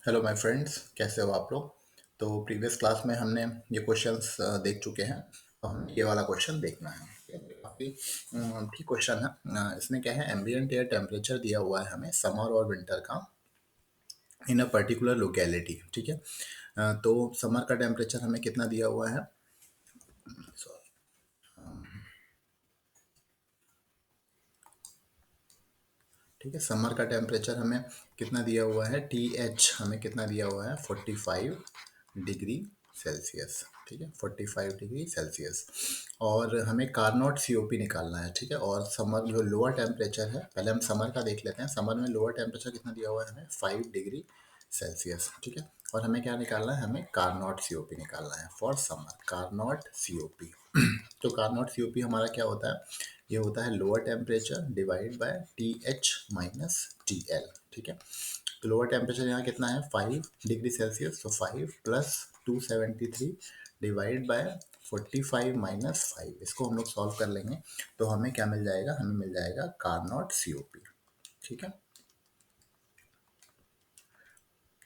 Hello my friends, कैसे हो आप लोग। तो प्रीवियस क्लास में हमने ये क्वेश्चंस देख चुके हैं। तो हमें ये वाला क्वेश्चन देखना है। काफ़ी ठीक क्वेश्चन है। इसमें क्या है, एम्बिएंट एयर टेम्परेचर दिया हुआ है हमें समर और विंटर का इन अ पर्टिकुलर लोकेलिटी। ठीक है। तो समर का टेम्परेचर हमें कितना दिया हुआ है। सॉरी। ठीक है, समर का टेम्परेचर हमें कितना दिया हुआ है, TH हमें कितना दिया हुआ है, 45 डिग्री सेल्सियस। ठीक है, 45 डिग्री सेल्सियस। और हमें कारनॉट COP निकालना है। ठीक है, और समर जो लोअर टेम्परेचर है, पहले हम समर का देख लेते हैं। समर में लोअर टेम्परेचर कितना दिया हुआ है हमें, 5 डिग्री सेल्सियस। ठीक है, और हमें क्या निकालना है, हमें कारनॉट COP निकालना है फॉर समर। कारनॉट COP तो कारनॉट COP हमारा क्या होता है, ये होता है lower temperature divide bye TH minus TL। ठीक है, तो लोअर टेम्परेचर यहाँ कितना है, 5 डिग्री सेल्सियस। तो 5 प्लस 273 डिवाइड बाय 45 - 5, इसको हम लोग सॉल्व कर लेंगे। तो हमें क्या मिल जाएगा, हमें मिल जाएगा कारनॉट COP। ठीक है।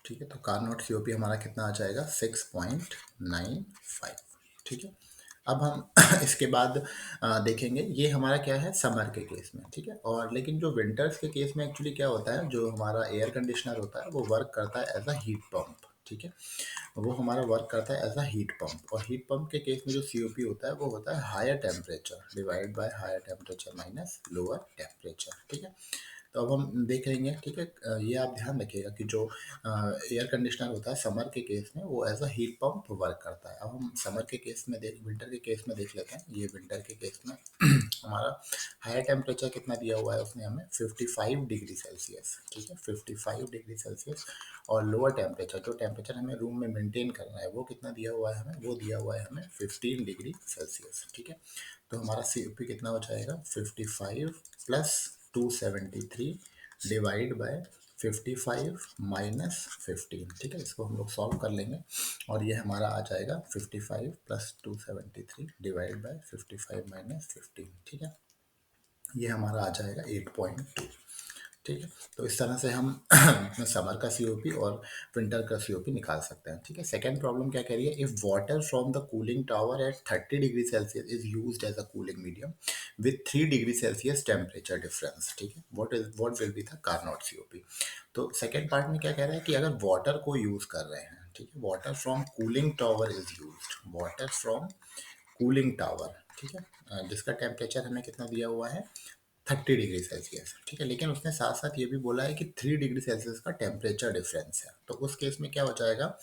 ठीक है, तो कारनॉट COP हमारा कितना आ जाएगा, 6.95। ठीक है, अब हम इसके बाद देखेंगे, ये हमारा क्या है, समर के केस में। ठीक है, और लेकिन जो विंटर्स के केस में एक्चुअली क्या होता है, जो हमारा एयर कंडीशनर होता है वो वर्क करता है एज अ हीट पंप। ठीक है, वो हमारा वर्क करता है एज अ हीट पंप। और हीट पंप के केस में जो COP होता है वो होता है higher temperature divide by higher temperature minus lower temperature. ठीक है, तो अब हम देख लेंगे। ठीक है, ये आप ध्यान रखिएगा कि जो एयर कंडीशनर होता है समर के केस में वो as a heat pump work करता है। अब हम समर के केस में विंटर के केस में देख लेते हैं। ये विंटर के केस में हमारा हायर टेम्परेचर कितना दिया हुआ है, उसने हमें 55 डिग्री सेल्सियस। ठीक है, 55 डिग्री सेल्सियस। और लोअर टेम्परेचर, जो टेम्परेचर हमें रूम में मेंटेन करना है, वो कितना दिया हुआ है हमें, वो दिया हुआ है हमें 15 डिग्री सेल्सियस। ठीक है, तो हमारा COP कितना हो जाएगा, 55 प्लस 273 डिवाइड बाय 55 - 15। ठीक है, इसको हम लोग सॉल्व कर लेंगे और ये हमारा आ जाएगा 55 प्लस 273 डिवाइड बाय 55 - 15। ठीक है, ये हमारा आ जाएगा 8.2। ठीक है, तो इस तरह से हम समर का COP और विंटर का COP निकाल सकते हैं। ठीक है, सेकेंड प्रॉब्लम क्या कह रही है, if water from the cooling tower at 30 degree Celsius is used as a cooling medium with 3 degree Celsius temperature difference. ठीक है, what will be the Carnot COP। तो सेकेंड पार्ट में क्या कह रहा है कि अगर वाटर को यूज कर रहे हैं, ठीक है, water from cooling tower is used, water from cooling tower. ठीक है, जिसका टेम्परेचर हमें कितना दिया हुआ है, 30 डिग्री सेल्सियस। ठीक है, लेकिन उसने साथ साथ ये भी बोला है कि 3 डिग्री सेल्सियस का टेम्परेचर डिफरेंस है। तो उस केस में क्या हो जाएगा,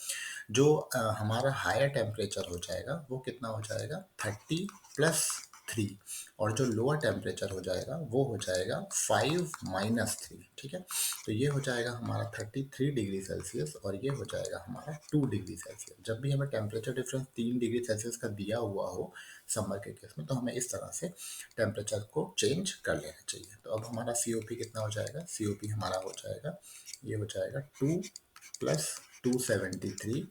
जो हमारा हायर टेम्परेचर हो जाएगा वो कितना हो जाएगा, 30 + 3। और जो लोअर टेम्परेचर हो जाएगा वो हो जाएगा 5 - 3। ठीक है, तो ये हो जाएगा हमारा 33 डिग्री सेल्सियस और ये हो जाएगा हमारा 2 डिग्री सेल्सियस। जब भी हमें टेम्परेचर डिफरेंस 3 डिग्री सेल्सियस का दिया हुआ हो समर के केस में, तो हमें इस तरह से टेम्परेचर को चेंज कर लेना चाहिए। तो अब हमारा COP कितना हो जाएगा, COP हमारा हो जाएगा, ये हो जाएगा 2 प्लस 273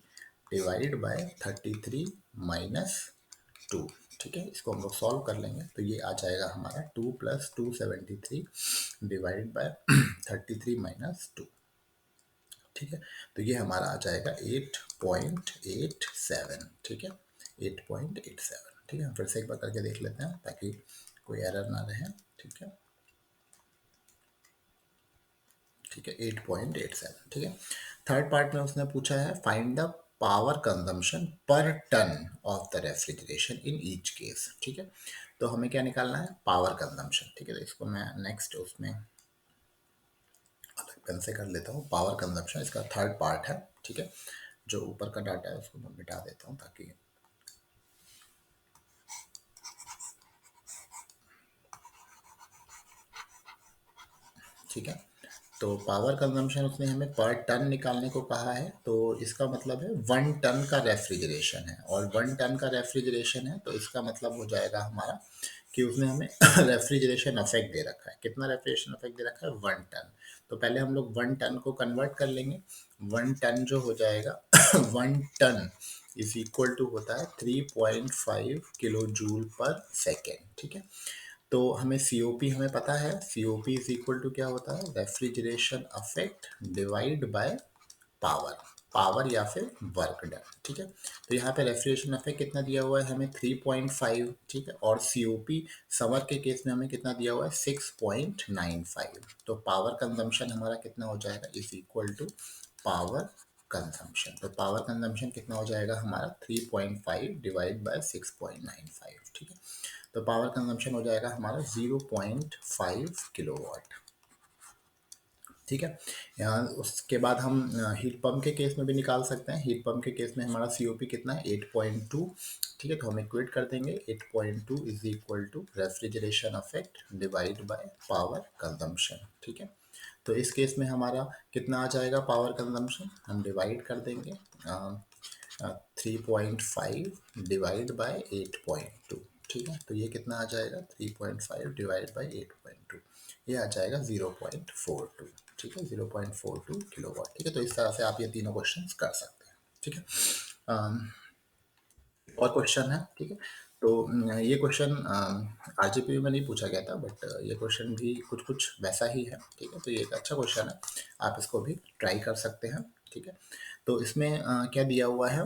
डिवाइड बाय 33 - 2। ठीक है, इसको हम लोग सॉल्व कर लेंगे तो ये आ जाएगा हमारा 2 प्लस 273 डिवाइड बाय 33 - 2। ठीक है, तो ये हमारा आ जाएगा 8.87। ठीक है, 8.87। ठीक है, हम फिर से एक बार करके देख लेते हैं ताकि कोई एरर ना रहे। ठीक है, ठीक है, 8.87। ठीक है, थर्ड पार्ट में उसने पूछा है find the power consumption per ton of the refrigeration in each case. ठीक है, तो हमें क्या निकालना है, पावर कंजम्पशन। ठीक है, तो इसको मैं नेक्स्ट उसमें अलग पेन से कर लेता हूँ। पावर कंजम्पशन इसका थर्ड पार्ट है। ठीक है, जो ऊपर का डाटा है उसको मैं मिटा देता हूँ ताकि, ठीक है, तो पावर कंजम्पशन उसने हमें पर टन निकालने को कहा है। तो इसका मतलब है 1 टन का रेफ्रिजरेशन है, और 1 टन का रेफ्रिजरेशन है तो इसका मतलब हो जाएगा हमारा कि उसने हमें रेफ्रिजरेशन इफेक्ट दे रखा है। कितना रेफ्रिजरेशन इफेक्ट दे रखा है, 1 टन। तो पहले हम लोग 1 टन को कन्वर्ट कर लेंगे। 1 टन जो हो जाएगा 1 टन इज इक्वल टू होता है 3.5 किलो जूल पर सेकेंड। ठीक है, तो हमें COP हमें पता है, COP इज इक्वल टू क्या होता है, refrigeration effect divide by power, power या फिर वर्क डन, ठीक है। तो यहाँ पे रेफ्रिजरेशन इफेक्ट कितना दिया हुआ है हमें 3.5, ठीक है, और सीओपी समर के केस में हमें कितना दिया हुआ है 6.95। तो पावर कंजम्पशन हमारा कितना हो जाएगा is equal to power consumption. तो पावर कंजम्पशन कितना हो जाएगा हमारा 3.5 डिवाइड बाय 6.95, ठीक है। तो पावर कंजम्पशन हो जाएगा हमारा 0.5 किलोवाट, ठीक है। यहाँ उसके बाद हम हीट पंप के केस में भी निकाल सकते हैं। हीट पंप के केस में हमारा सीओपी कितना है 8.2, ठीक है। तो हम इक्वेट कर देंगे 8.2 is equal to refrigeration effect divide by power consumption, ठीक है। तो इस केस में हमारा कितना आ जाएगा पावर कंजम्पशन, हम डिवाइड कर देंगे 3.5 डिवाइड बाय 8.2, ठीक है। तो ये कितना आ जाएगा 3.5 डिवाइड बाय 8.2, ये आ जाएगा 0.42, ठीक है, 0.42 किलोवाट, ठीक है। तो इस तरह से आप ये तीनों क्वेश्चन कर सकते हैं, ठीक है। अम, और क्वेश्चन है, ठीक है। तो ये क्वेश्चन आरजीपी में नहीं पूछा गया था, बट ये क्वेश्चन भी कुछ कुछ वैसा ही है, ठीक है। तो ये एक अच्छा क्वेश्चन है, आप इसको भी ट्राई कर सकते हैं, ठीक है। तो इसमें क्या दिया हुआ है,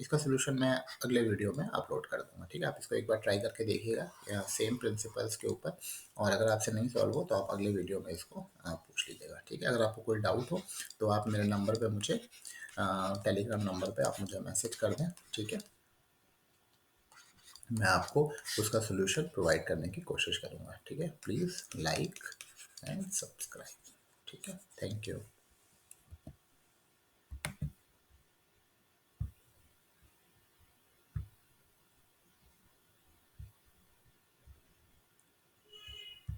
इसका सोल्यूशन मैं अगले वीडियो में अपलोड कर दूंगा, ठीक है। आप इसको एक बार ट्राई करके देखिएगा सेम प्रिंसिपल्स के ऊपर, और अगर आपसे नहीं सॉल्व हो तो आप अगले वीडियो में इसको पूछ लीजिएगा, ठीक है। अगर आपको कोई डाउट हो तो आप मेरे नंबर पे मुझे टेलीग्राम नंबर पे आप मुझे मैसेज कर दें, ठीक है। मैं आपको उसका सोल्यूशन प्रोवाइड करने की कोशिश करूँगा, ठीक है। प्लीज़ लाइक एंड सब्सक्राइब, ठीक है। Thank you.